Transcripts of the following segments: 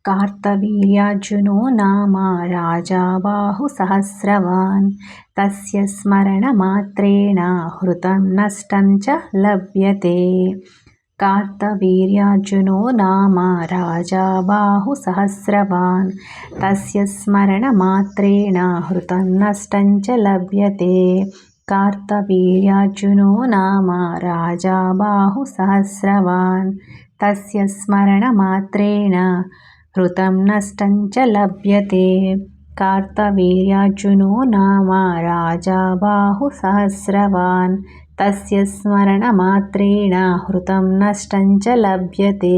कार्तवीर्यार्जुनो नाम राजा बाहुसहस्रवान् तस्य स्मरणमात्रेण हृतं नष्टं च लभ्यते। कार्तवीर्यार्जुनो नाम राजा बाहुसहस्रवान् तस्य स्मरणमात्रेण हृतं नष्टं च लभ्यते। कार्तवीर्यार्जुनो नाम राजा बाहुसहस्रवान् तस्य स्मरणमात्रेण हृतं नष्टं च लभ्यते। कार्तवीर्यार्जुनो नाम राजा बाहुसहस्रवान् तस्य स्मरणमात्रेण हृतं नष्टं च लभ्यते।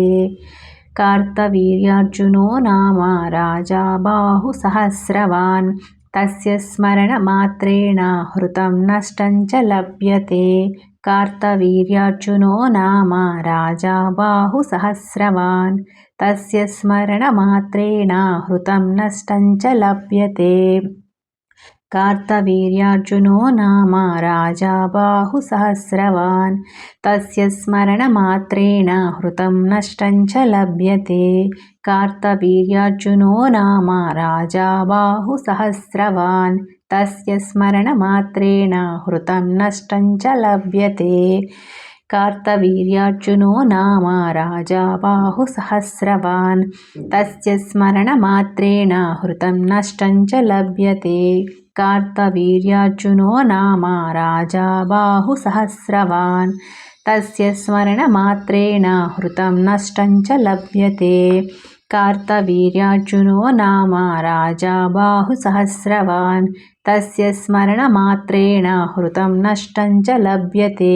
कार्तवीर्यार्जुनो नाम राजा बाहुसहस्रवान् तस्य स्मरणमात्रेण हृतं नष्टं च लभ्यते। कार्तवीर्यार्जुनो नाम राजा बाहुसहस्रवान् तस्य स्मरणमात्रेण हृतं नष्टं च लभ्यते। कार्तवीर्यार्जुनो नाम राजा बाहुसहस्रवान् तस्य स्मरणमात्रेण हृतं नष्टं च लभ्यते। कार्तवीर्यार्जुनो नाम राजा बाहुसहस्रवान् तस्य स्मरणमात्रेण हृतं नष्टं च लभ्यते। कार्तवीर्यार्जुनो नाम राजा बाहुसहस्रवान् तस्य स्मरणमात्रेण हृतं नष्टं च लभ्यते। कार्तवीर्यार्जुनो नाम राजा बाहुसहस्रवान् तस्य स्मरणमात्रेण हृतं नष्टं च लभ्यते। कार्तवीर्यार्जुनो नाम राजा बाहुसहस्रवान् तस्य स्मरणमात्रेण हृतं नष्टं च लभ्यते।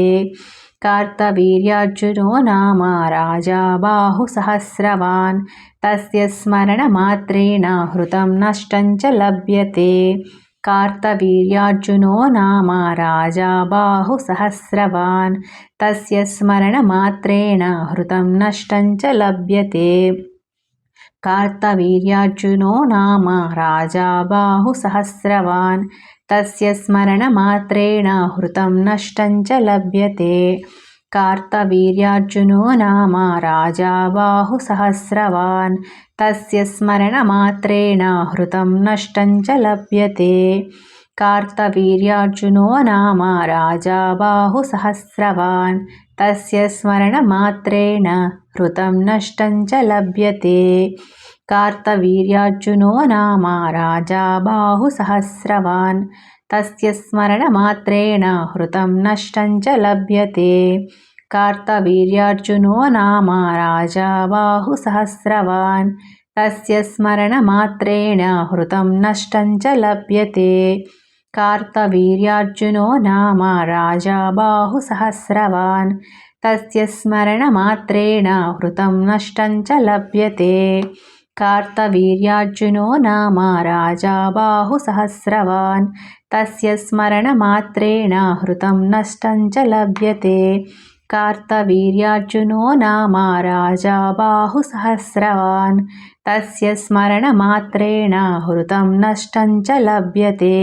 कार्तवीर्यार्जुनो नाम राजा बाहुसहस्रवान् तस्य स्मरणमात्रेण हृतं नष्टं च लभ्यते। कार्तवीर्यार्जुनो नाम राजा बाहुसहस्रवान् तस्य स्मरणमात्रेण हृतं नष्टं च लभ्यते। कार्तवीर्यार्जुनो नाम राजा बाहुसहस्रवान् तस्य स्मरणमात्रेण हृतं नष्टं च लभ्यते। कार्तवीर्यार्जुनो नाम राजा बाहुसहस्रवान् तस्य स्मरणमात्रेण हृतं नष्टं च लभ्यते। कार्तवीर्यार्जुनो नाम राजा बाहुसहस्रवान् तस्य स्मरणमात्रेण हृतं नष्टं च लभ्यते। कार्तवीर्यार्जुनो नाम राजा बाहुसहस्रवान् तस्य स्मरणमात्रेण हृतं नष्टं च लभ्यते। कार्तवीर्यार्जुनो नाम राजा बाहुसहस्रवान् तस्य स्मरणमात्रेण हृतं नष्टं च लभ्यते। कार्तवीर्यार्जुनो नाम राजा बाहुसहस्रवान् तस्य स्मरणमात्रेण हृतं नष्टं च लभ्यते। कार्तवीर्यार्जुनो नाम राजा बाहुसहस्रवान् तस्य स्मरणमात्रेण हृतं नष्टं च लभ्यते। कार्तवीर्यार्जुनो नाम राजा बाहुसहस्रवान् तस्य स्मरणमात्रेण हृतं नष्टं च लभ्यते।